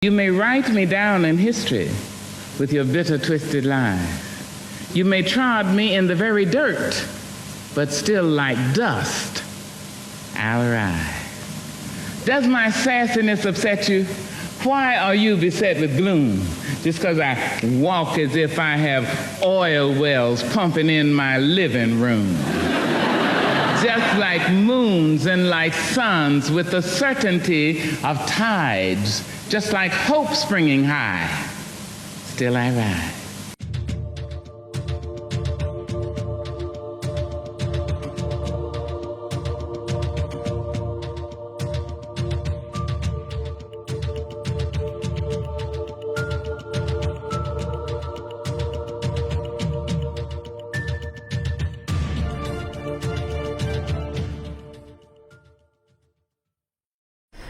You may write me down in history with your bitter, twisted lies. You may trod me in the very dirt, but still like dust, I'll rise. Does my sassiness upset you? Why are you beset with gloom? Just because I walk as if I have oil wells pumping in my living room. Just like moons and like suns with the certainty of tides, just like hope springing high, still I rise.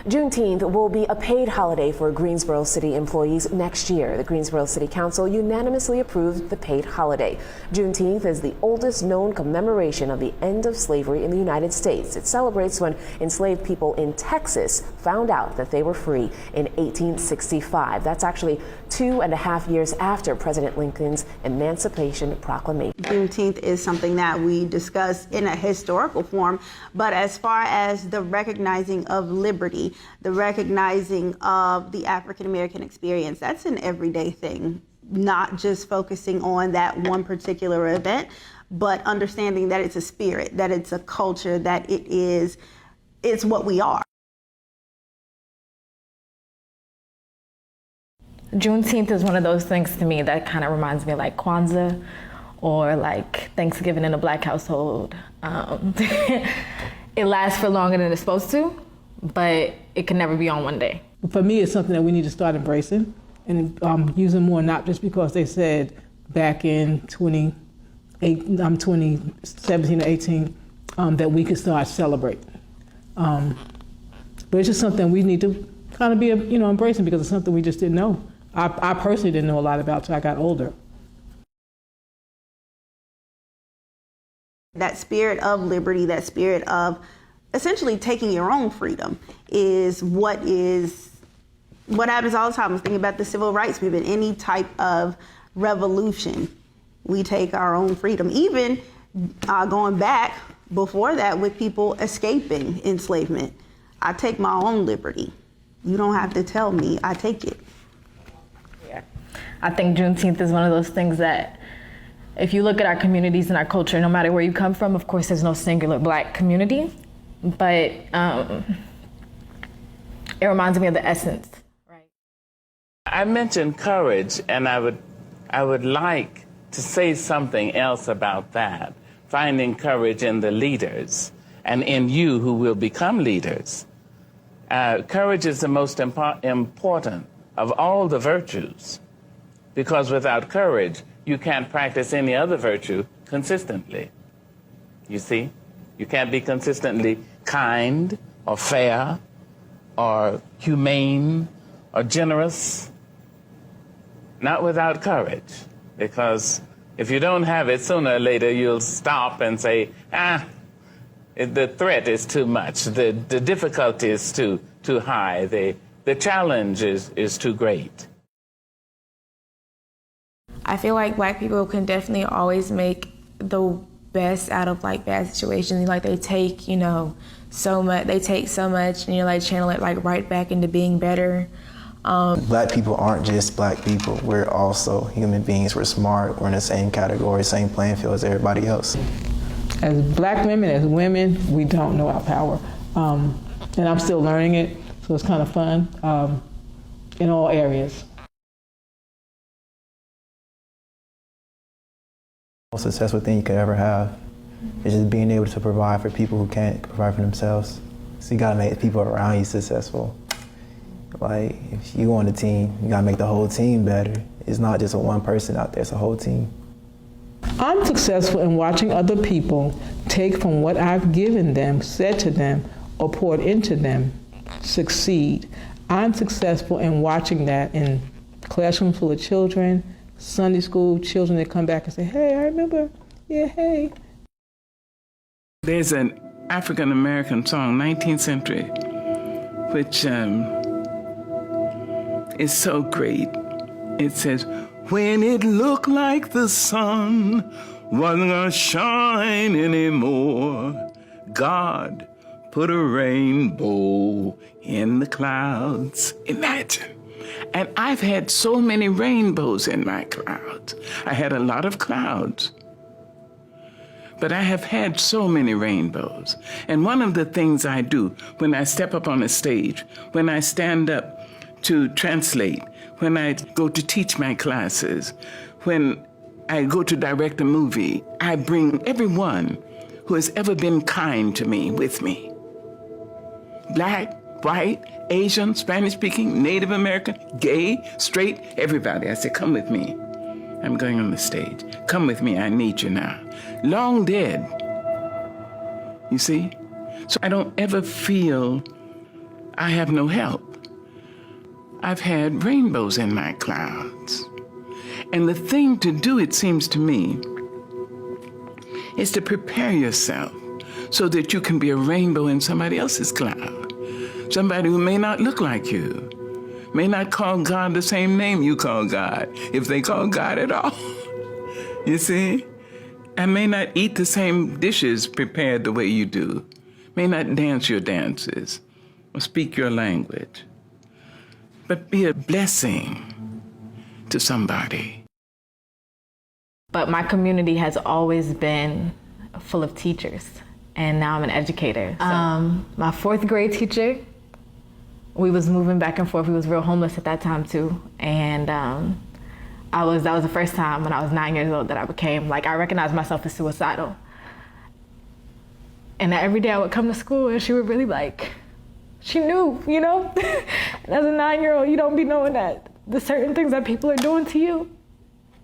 Juneteenth will be a paid holiday for Greensboro City employees next year. The Greensboro City Council unanimously approved the paid holiday. Juneteenth is the oldest known commemoration of the end of slavery in the United States. It celebrates when enslaved people in Texas found out that they were free in 1865. That's actually 2.5 years after President Lincoln's Emancipation Proclamation. Juneteenth is something that we discuss in a historical form, but as far as the recognizing of liberty, the recognizing of the African American experience, that's an everyday thing, not just focusing on that one particular event, but understanding that it's a spirit, that it's a culture, that it's what we are. Juneteenth is one of those things to me that kind of reminds me of like Kwanzaa or like Thanksgiving in a Black household. It lasts for longer than it's supposed to, but it can never be on one day. For me, it's something that we need to start embracing and using more, not just because they said back in 2017 or 18 that we could start celebrating. But it's just something we need to kind of be, embracing because it's something we just didn't know. I personally didn't know a lot about till I got older. That spirit of liberty, that spirit of essentially taking your own freedom is what happens all the time. I was thinking about the civil rights movement, any type of revolution, we take our own freedom. Even going back before that with people escaping enslavement, I take my own liberty. You don't have to tell me, I take it. Yeah, I think Juneteenth is one of those things that if you look at our communities and our culture, no matter where you come from, of course there's no singular Black community, but it reminds me of the essence. Right. I mentioned courage, and I would like to say something else about that. Finding courage in the leaders and in you who will become leaders. Courage is the most important of all the virtues, because without courage, you can't practice any other virtue consistently. You see? You can't be consistently kind or fair or humane or generous, not without courage. Because if you don't have it, sooner or later you'll stop and say, the threat is too much, the difficulty is too high, the challenge is too great. I feel like Black people can definitely always make the best out of like bad situations. Like they take, so much, and you like channel it like right back into being better. Black people aren't just Black people. We're also human beings. We're smart. We're in the same category, same playing field as everybody else. As Black women, as women, we don't know our power. And I'm still learning it, so it's kind of fun in all areas. The most successful thing you could ever have is just being able to provide for people who can't provide for themselves. So you gotta make people around you successful. Like, if you on the team, you gotta make the whole team better. It's not just a one person out there, it's a whole team. I'm successful in watching other people take from what I've given them, said to them, or poured into them, succeed. I'm successful in watching that in classrooms full of children, Sunday school children that come back and say, hey, I remember, yeah, hey. There's an African-American song, 19th century, which is so great. It says, when it looked like the sun wasn't gonna shine anymore, God put a rainbow in the clouds. Imagine. And I've had so many rainbows in my clouds. I had a lot of clouds, but I have had so many rainbows. And one of the things I do when I step up on a stage, when I stand up to translate, when I go to teach my classes, when I go to direct a movie, I bring everyone who has ever been kind to me with me. Black, white, Asian, Spanish-speaking, Native American, gay, straight, everybody. I say, come with me. I'm going on the stage. Come with me, I need you now. Long dead, you see? So I don't ever feel I have no help. I've had rainbows in my clouds. And the thing to do, it seems to me, is to prepare yourself so that you can be a rainbow in somebody else's cloud. Somebody who may not look like you, may not call God the same name you call God, if they call God at all. You see? And may not eat the same dishes prepared the way you do, may not dance your dances or speak your language, but be a blessing to somebody. But my community has always been full of teachers, and now I'm an educator. So, my fourth grade teacher, we was moving back and forth. We was real homeless at that time too, and that was the first time when I was 9 years old that I became, I recognized myself as suicidal. And every day I would come to school and she would really she knew, you know? And as a 9-year-old, you don't be knowing that the certain things that people are doing to you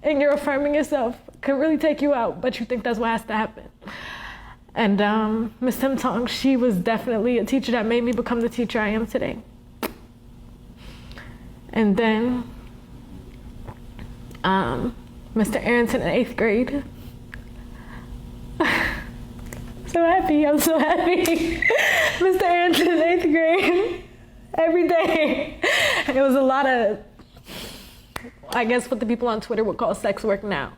and you're affirming yourself could really take you out, but you think that's what has to happen. And Miss Tim Tong, she was definitely a teacher that made me become the teacher I am today. And then Mr. Arrington in 8th grade. I'm so happy. Mr. Arrington in 8th grade, every day. It was a lot of, I guess what the people on Twitter would call sex work now,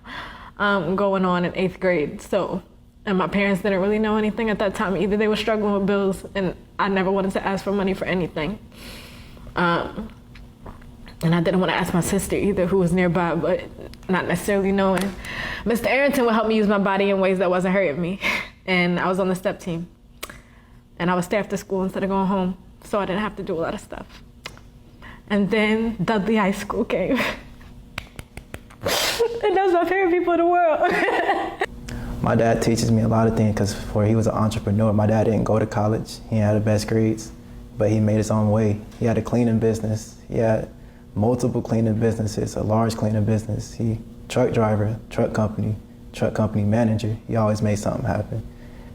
going on in 8th grade. So, and my parents didn't really know anything at that time either. They were struggling with bills, and I never wanted to ask for money for anything. And I didn't want to ask my sister either, who was nearby, but not necessarily knowing. Mr. Arrington would help me use my body in ways that wasn't hurting me. And I was on the step team. And I would stay after school instead of going home, so I didn't have to do a lot of stuff. And then Dudley High School came. And those are my favorite people in the world. My dad teaches me a lot of things because before he was an entrepreneur, my dad didn't go to college. He had the best grades, but he made his own way. He had a cleaning business. He had multiple cleaning businesses, a large cleaning business. He truck driver, truck company manager. He always made something happen.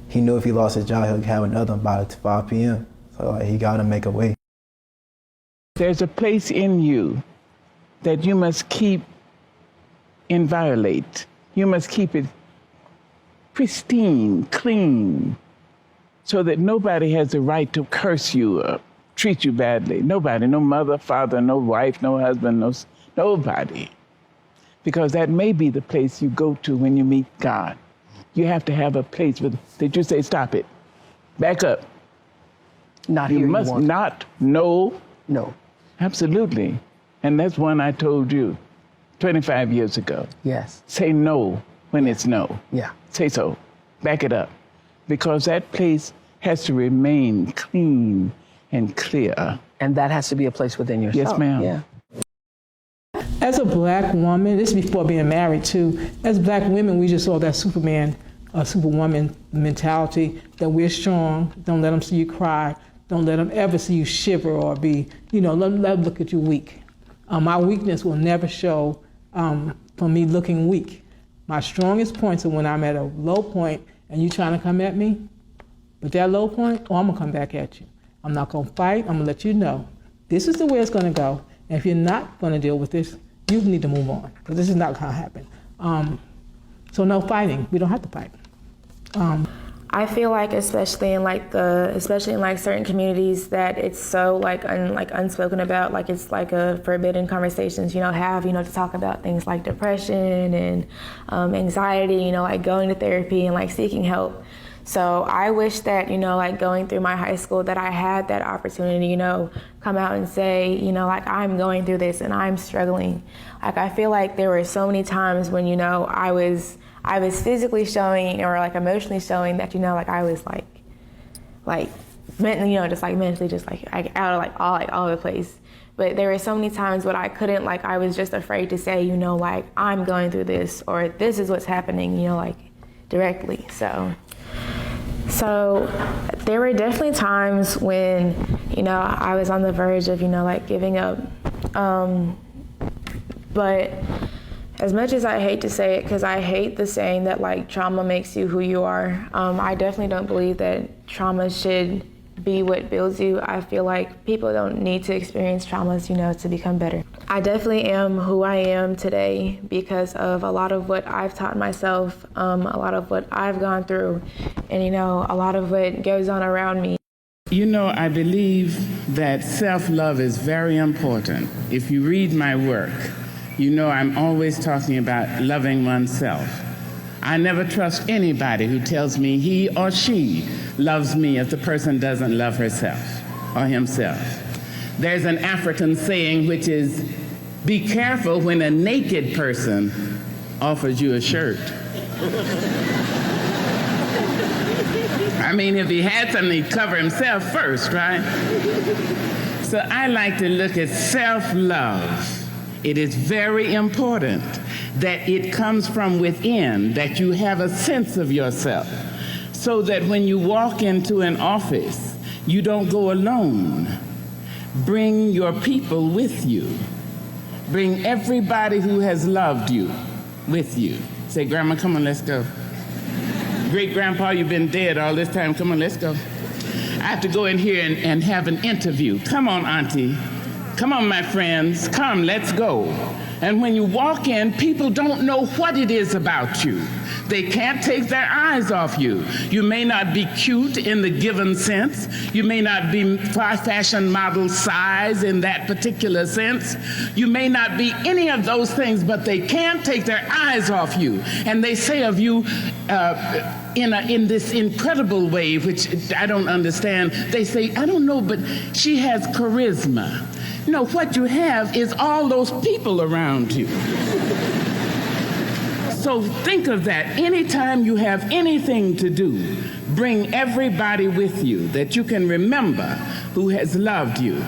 He knew if he lost his job, he'd have another one by 5 p.m. So he got to make a way. There's a place in you that you must keep inviolate. You must keep it pristine, clean, so that nobody has the right to curse you or treat you badly. Nobody, no mother, father, no wife, no husband, nobody. Because that may be the place you go to when you meet God. You have to have a place that you say, stop it, back up. Not you here. Must you not, no. No. Absolutely. And that's one I told you 25 years ago. Yes. Say no when it's no. Yeah. Say so. Back it up. Because that place has to remain clean and clear. And that has to be a place within yourself. Yes, ma'am. Yeah. As a black woman, this is before being married too, as black women, we just saw that Superwoman mentality, that we're strong, don't let them see you cry, don't let them ever see you shiver or be, let them look at you weak. My weakness will never show from me looking weak. My strongest points are when I'm at a low point and you trying to come at me, but that low point, I'm gonna come back at you. I'm not gonna fight, I'm gonna let you know, this is the way it's gonna go, and if you're not gonna deal with this, you need to move on, because this is not gonna happen. So no fighting, we don't have to fight. I feel like especially in certain communities that it's so unspoken about, like it's like a forbidden conversations, to talk about things like depression and anxiety, like going to therapy and like seeking help. So I wish that, going through my high school that I had that opportunity, come out and say, I'm going through this and I'm struggling. Like, I feel like there were so many times when, I was physically showing or like emotionally showing that, I was mentally, mentally out of all over the place. But there were so many times when I couldn't, I was just afraid to say, I'm going through this or this is what's happening, directly. So there were definitely times when, I was on the verge of, giving up. But as much as I hate to say it, because I hate the saying that trauma makes you who you are, I definitely don't believe that trauma should be what builds you. I feel like people don't need to experience traumas, to become better. I definitely am who I am today because of a lot of what I've taught myself, a lot of what I've gone through, and, a lot of what goes on around me. I believe that self-love is very important. If you read my work, I'm always talking about loving oneself. I never trust anybody who tells me he or she loves me if the person doesn't love herself or himself. There's an African saying which is, be careful when a naked person offers you a shirt. I mean, if he had something, he'd cover himself first, right? So I like to look at self-love. It is very important that it comes from within, that you have a sense of yourself, so that when you walk into an office, you don't go alone. Bring your people with you. Bring everybody who has loved you with you. Say, Grandma, come on, let's go. Great-grandpa, you've been dead all this time. Come on, let's go. I have to go in here and have an interview. Come on, Auntie. Come on, my friends. Come, let's go. And when you walk in, people don't know what it is about you. They can't take their eyes off you. You may not be cute in the given sense. You may not be fashion model size in that particular sense. You may not be any of those things, but they can't take their eyes off you. And they say of you, in this incredible way, which I don't understand, they say, I don't know, but she has charisma. What you have is all those people around you. So think of that. Anytime you have anything to do, bring everybody with you that you can remember who has loved you.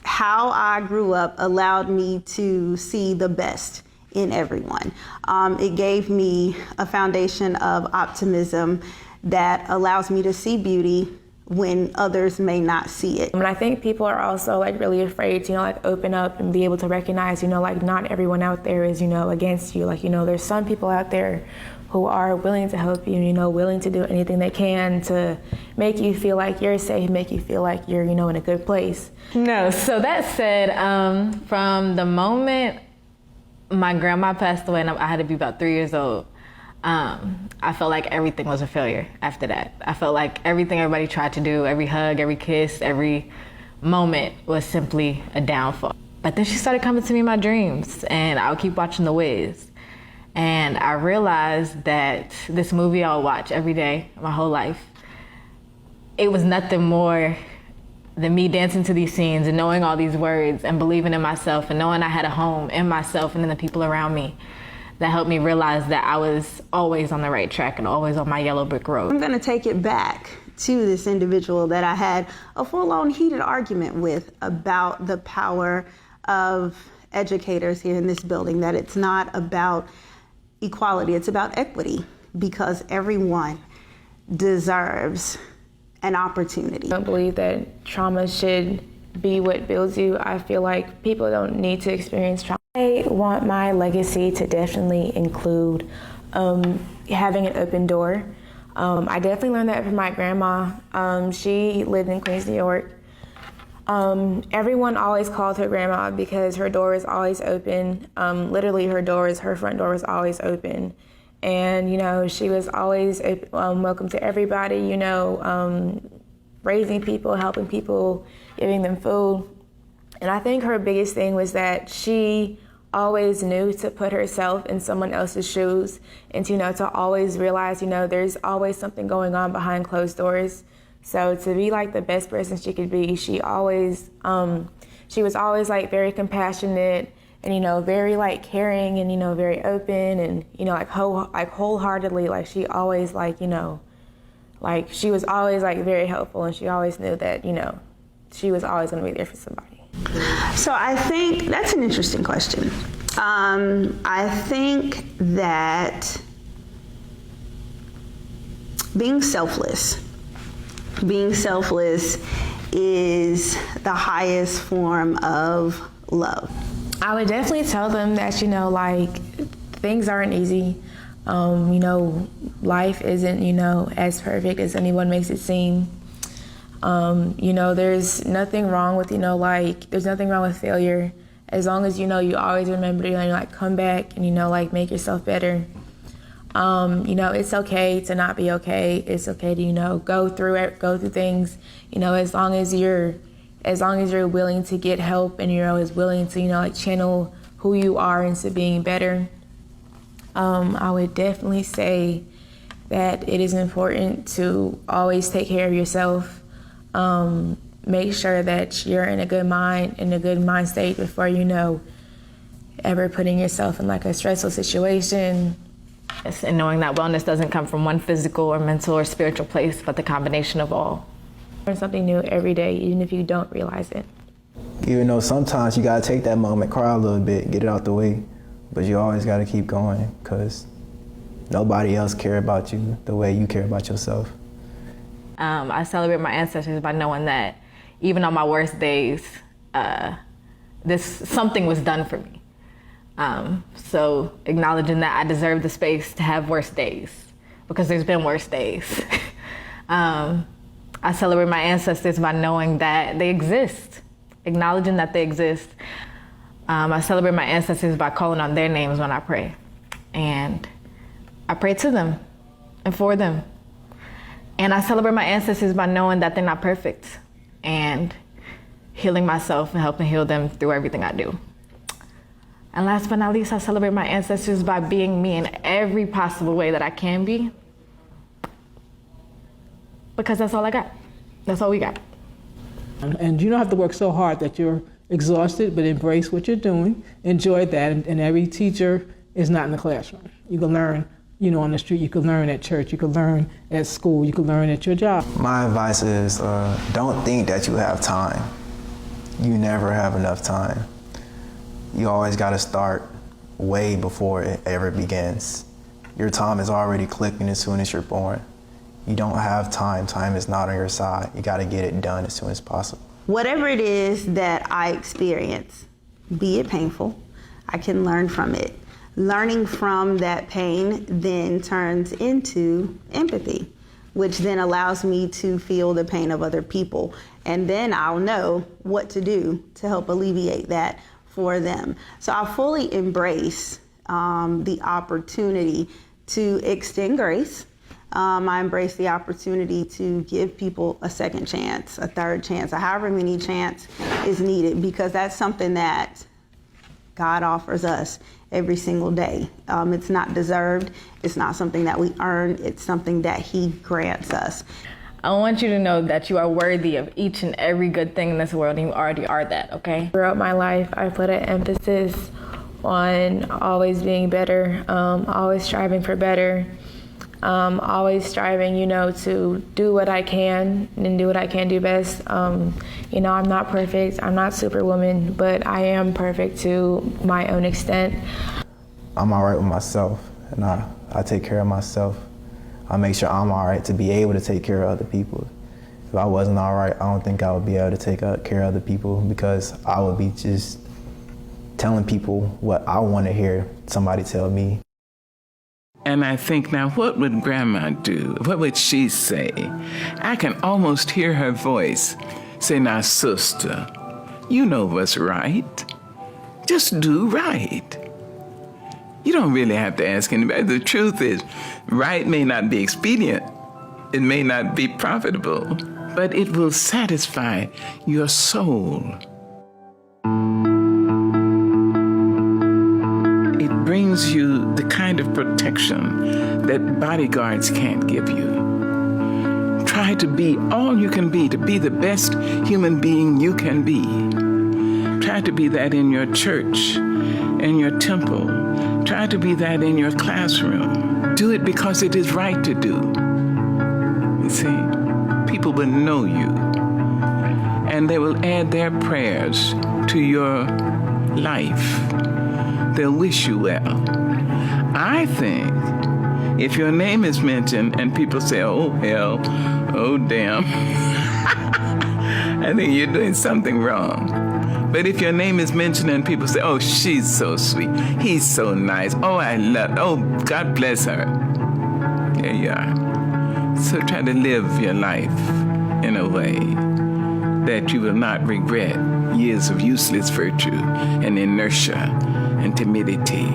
How I grew up allowed me to see the best in everyone. It gave me a foundation of optimism that allows me to see beauty when others may not see it. And I think people are also really afraid to open up and be able to recognize, not everyone out there is, against you. There's some people out there who are willing to help you, willing to do anything they can to make you feel like you're safe, make you feel like you're, in a good place. No, so that said, from the moment my grandma passed away and I had to be about 3 years old, I felt like everything was a failure after that. I felt like everything everybody tried to do, every hug, every kiss, every moment was simply a downfall. But then she started coming to me in my dreams and I would keep watching The Wiz. And I realized that this movie I would watch every day, my whole life, it was nothing more than me dancing to these scenes and knowing all these words and believing in myself and knowing I had a home in myself and in the people around me. That helped me realize that I was always on the right track and always on my yellow brick road. I'm gonna take it back to this individual that I had a full-on heated argument with about the power of educators here in this building, that it's not about equality, it's about equity, because everyone deserves an opportunity. I don't believe that trauma should be what builds you. I feel like people don't need to experience trauma. I want my legacy to definitely include having an open door. I definitely learned that from my grandma. She lived in Queens, New York. Everyone always called her grandma because her door is always open. Literally her front door is always open. And, you know, she was always welcome to everybody, you know, raising people, helping people, giving them food. And I think her biggest thing was that she always knew to put herself in someone else's shoes and to, you know, to always realize, you know, there's always something going on behind closed doors. So to be like the best person she could be, she was always like very compassionate and, you know, very like caring and, you know, very open and, you know, like wholeheartedly, like she always like, you know, like she was always like very helpful and she always knew that, you know, she was always going to be there for somebody. So I think that's an interesting question. I think that being selfless is the highest form of love. I would definitely tell them that, you know, like things aren't easy. You know, life isn't, you know, as perfect as anyone makes it seem. You know, there's nothing wrong with, you know, like, there's nothing wrong with failure. As long as, you know, you always remember to, you know, like, come back and, you know, like, make yourself better. You know, it's okay to not be okay. It's okay to, you know, go through things, you know, as long as you're willing to get help and you're always willing to, you know, like, channel who you are into being better. I would definitely say that it is important to always take care of yourself. Make sure that you're in a good mind state before, you know, ever putting yourself in like a stressful situation. Yes, and knowing that wellness doesn't come from one physical or mental or spiritual place, but the combination of all. Learn something new every day, even if you don't realize it. Even though sometimes you gotta take that moment, cry a little bit, get it out the way, but you always gotta keep going because nobody else cares about you the way you care about yourself. I celebrate my ancestors by knowing that even on my worst days, something was done for me. So acknowledging that I deserve the space to have worse days because there's been worse days. I celebrate my ancestors by knowing that they exist, acknowledging that they exist. I celebrate my ancestors by calling on their names when I pray. And I pray to them and for them. And I celebrate my ancestors by knowing that they're not perfect and healing myself and helping heal them through everything I do. And last but not least, I celebrate my ancestors by being me in every possible way that I can be. Because that's all I got. That's all we got. And you don't have to work so hard that you're exhausted, but embrace what you're doing, enjoy that, and every teacher is not in the classroom. You can learn, you know, on the street, you can learn at church, you can learn at school, you can learn at your job. My advice is don't think that you have time. You never have enough time. You always gotta start way before it ever begins. Your time is already clicking as soon as you're born. You don't have time. Time is not on your side. You gotta get it done as soon as possible. Whatever it is that I experience, be it painful, I can learn from it. Learning from that pain then turns into empathy, which then allows me to feel the pain of other people. And then I'll know what to do to help alleviate that for them. So I fully embrace the opportunity to extend grace. I embrace the opportunity to give people a second chance, a third chance, or however many chance is needed, because that's something that God offers us every single day. It's not deserved. It's not something that we earn. It's something that He grants us. I want you to know that you are worthy of each and every good thing in this world, and you already are that, okay? Throughout my life, I put an emphasis on always being better, always striving for better, always striving, you know, to do what I can and do what I can do best. You know, I'm not perfect. I'm not Superwoman, but I am perfect to my own extent. I'm all right with myself, and I take care of myself. I make sure I'm all right to be able to take care of other people. If I wasn't all right, I don't think I would be able to take care of other people, because I would be just telling people what I want to hear somebody tell me. And I think, now what would Grandma do? What would she say? I can almost hear her voice say, now, sister, you know what's right. Just do right. You don't really have to ask anybody. The truth is, right may not be expedient. It may not be profitable, but it will satisfy your soul. It brings you the kind of protection that bodyguards can't give you. Try to be all you can be, to be the best human being you can be. Try to be that in your church, in your temple. Try to be that in your classroom. Do it because it is right to do. You see, people will know you, and they will add their prayers to your life. They'll wish you well. I think if your name is mentioned and people say, oh, hell, oh, damn, I think you're doing something wrong. But if your name is mentioned and people say, oh, she's so sweet, he's so nice, oh, I love, oh, God bless her. There you are. So try to live your life in a way that you will not regret years of useless virtue and inertia and timidity.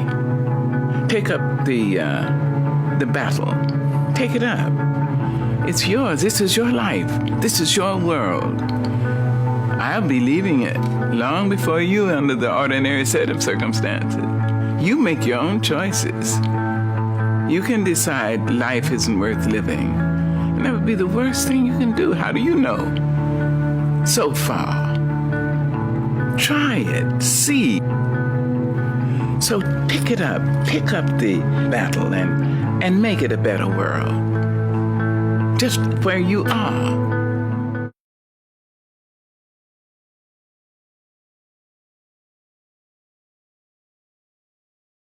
Take up the battle. Take it up. It's yours. This is your life. This is your world. I'll be leaving it long before you under the ordinary set of circumstances. You make your own choices. You can decide life isn't worth living. And that would be the worst thing you can do. How do you know? So far. Try it. See. So pick it up. Pick up the battle and make it a better world. Just where you are.